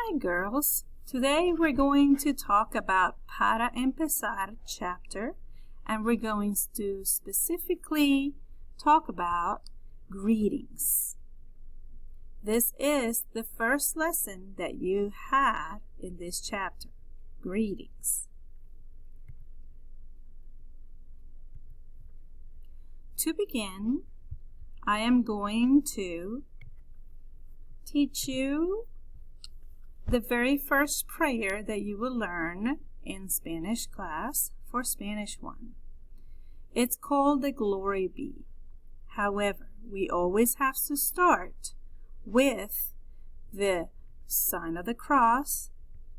Hi girls, today we're going to talk about Para Empezar chapter, and we're going to specifically talk about greetings. This is the first lesson that you had in this chapter, greetings. To begin, I am going to teach you the very first prayer that you will learn in Spanish class for Spanish 1. It's called the Glory Be. However, we always have to start with the sign of the cross,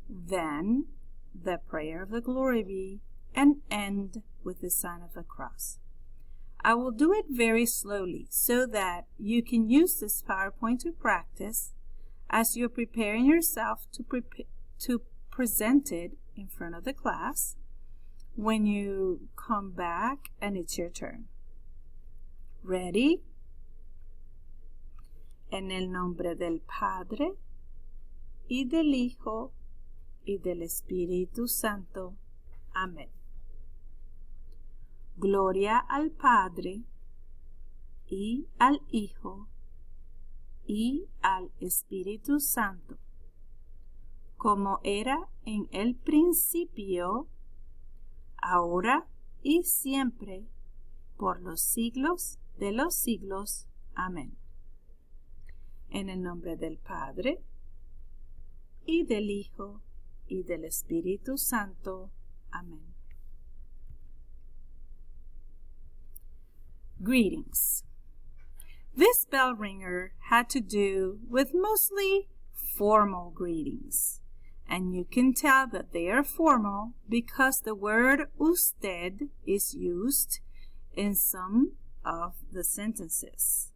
then the prayer of the Glory Be, and end with the sign of the cross. I will do it very slowly so that you can use this PowerPoint to practice as you're preparing yourself to present it in front of the class when you come back and it's your turn. Ready? En el nombre del Padre, y del Hijo, y del Espíritu Santo. Amén. Gloria al Padre, y al Hijo, y al Espíritu Santo, como era en el principio, ahora y siempre, por los siglos de los siglos. Amén. En el nombre del Padre, y del Hijo, y del Espíritu Santo. Amén. Greetings. This bell ringer had to do with mostly formal greetings, and you can tell that they are formal because the word usted is used in some of the sentences.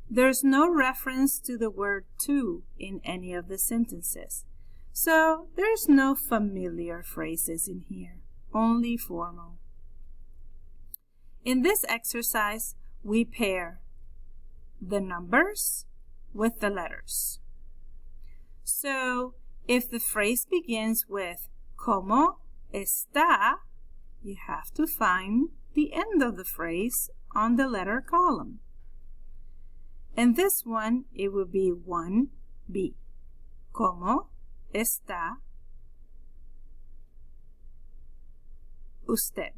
There's no reference to the word tú in any of the sentences, so there's no familiar phrases in here, only formal. In this exercise, we pair the numbers with the letters. So, if the phrase begins with ¿Cómo está?, you have to find the end of the phrase on the letter column. In this one, it will be 1B. ¿Cómo está usted?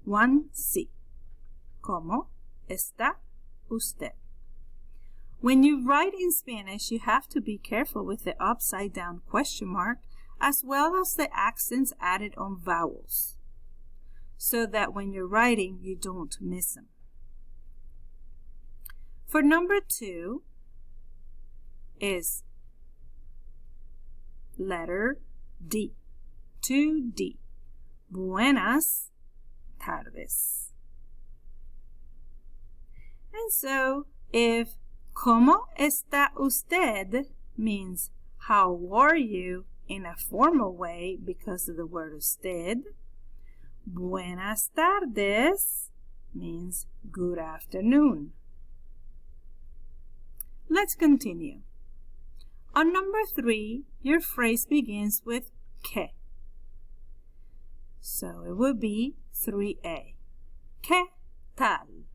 1C. ¿Cómo está usted? When you write in Spanish, you have to be careful with the upside down question mark as well as the accents added on vowels, so that when you're writing, you don't miss them. For number 2 is letter D, 2D. Buenas tardes. And so, if ¿Cómo está usted? Means how are you in a formal way because of the word usted, Buenas tardes means good afternoon. Let's continue. On number 3, your phrase begins with ¿Qué? So it will be 3A. ¿Qué tal?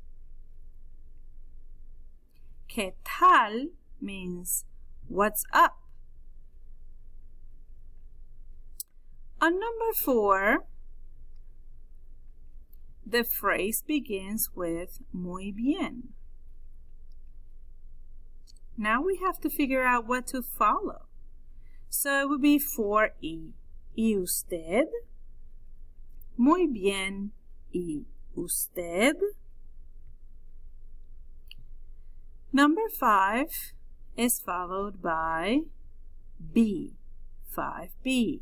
¿Qué tal? Means what's up. On number 4, the phrase begins with muy bien. Now we have to figure out what to follow. So it would be 4E. ¿Y usted? Muy bien. ¿Y usted? Number 5 is followed by B, 5B.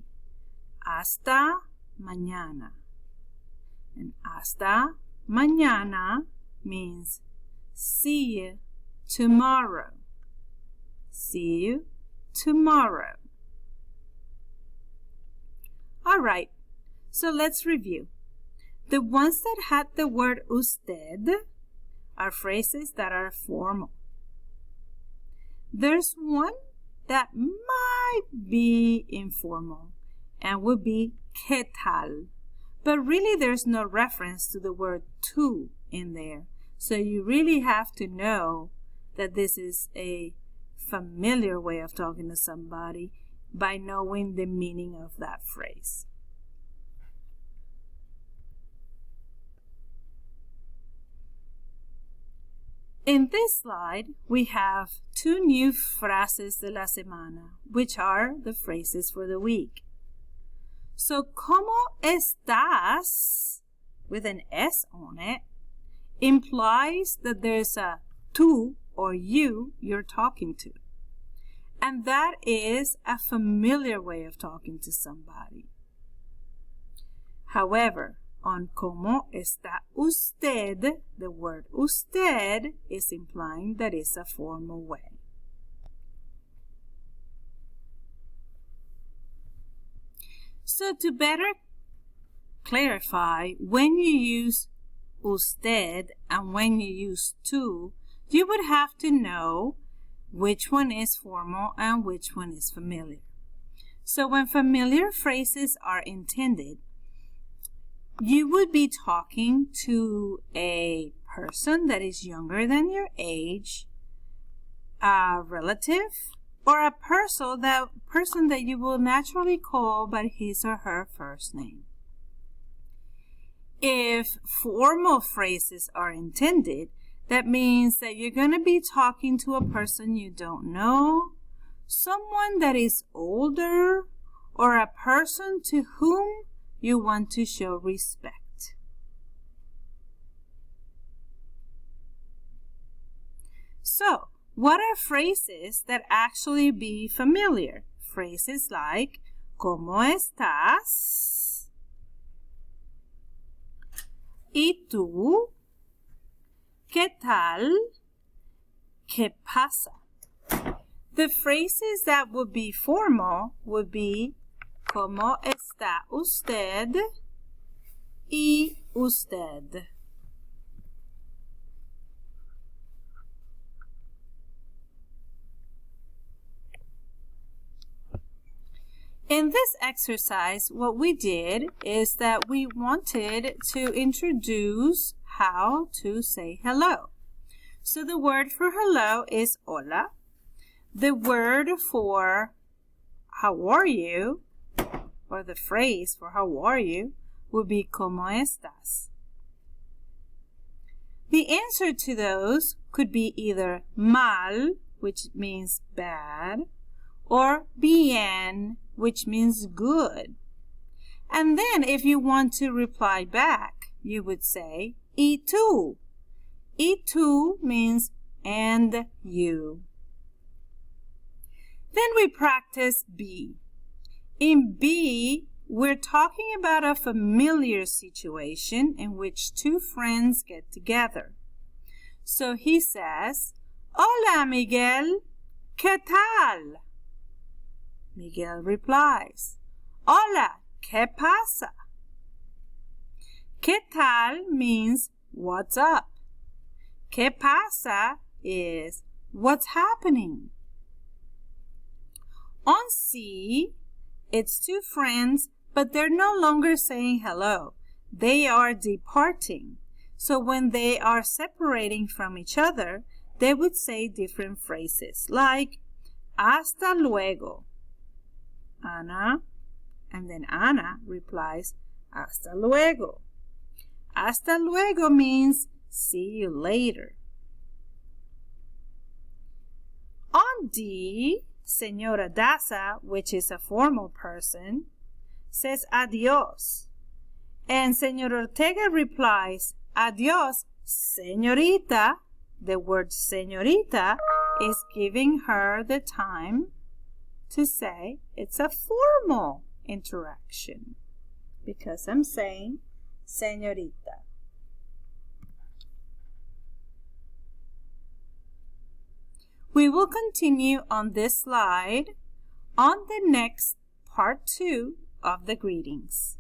Hasta mañana. And hasta mañana means see you tomorrow. See you tomorrow. All right, so let's review. The ones that had the word usted are phrases that are formal. There's one that might be informal and would be ¿qué tal? But really there's no reference to the word tú in there. So you really have to know that this is a familiar way of talking to somebody by knowing the meaning of that phrase. In this slide, we have two new frases de la semana, which are the phrases for the week. So, ¿cómo estás? With an S on it, implies that there's a tú or you're talking to. And that is a familiar way of talking to somebody. However, on ¿cómo está usted, the word usted is implying that it's a formal way. So to better clarify, when you use usted and when you use tú, you would have to know which one is formal and which one is familiar. So when familiar phrases are intended, you would be talking to a person that is younger than your age, a relative, or a person that you will naturally call by his or her first name. If formal phrases are intended, that means that you're going to be talking to a person you don't know, someone that is older, or a person to whom you want to show respect. So, what are phrases that actually be familiar? Phrases like, ¿cómo estás? ¿Y tú? ¿Qué tal? ¿Qué pasa? The phrases that would be formal would be ¿cómo está usted? Y usted. In this exercise, what we did is that we wanted to introduce how to say hello. So the word for hello is hola. The word for how are you, or the phrase for how are you, would be ¿cómo estás? The answer to those could be either mal, which means bad, or bien, which means good. And then if you want to reply back, you would say ¿y tú? ¿Y tú means and you. Then we practice be. In be, we're talking about a familiar situation in which two friends get together. So he says, Hola, Miguel, ¿qué tal? Miguel replies, Hola, ¿qué pasa? ¿Qué tal means what's up. ¿Qué pasa is what's happening. On C, it's two friends, but they're no longer saying hello. They are departing. So when they are separating from each other, they would say different phrases like, Hasta luego. Ana, and then Ana replies, Hasta luego. Hasta luego means see you later. On D, Señora Daza, which is a formal person, says adios. And Señor Ortega replies, Adios, señorita. The word señorita is giving her the time to say it's a formal interaction because I'm saying señorita. We will continue on this slide on the next part 2 of the greetings.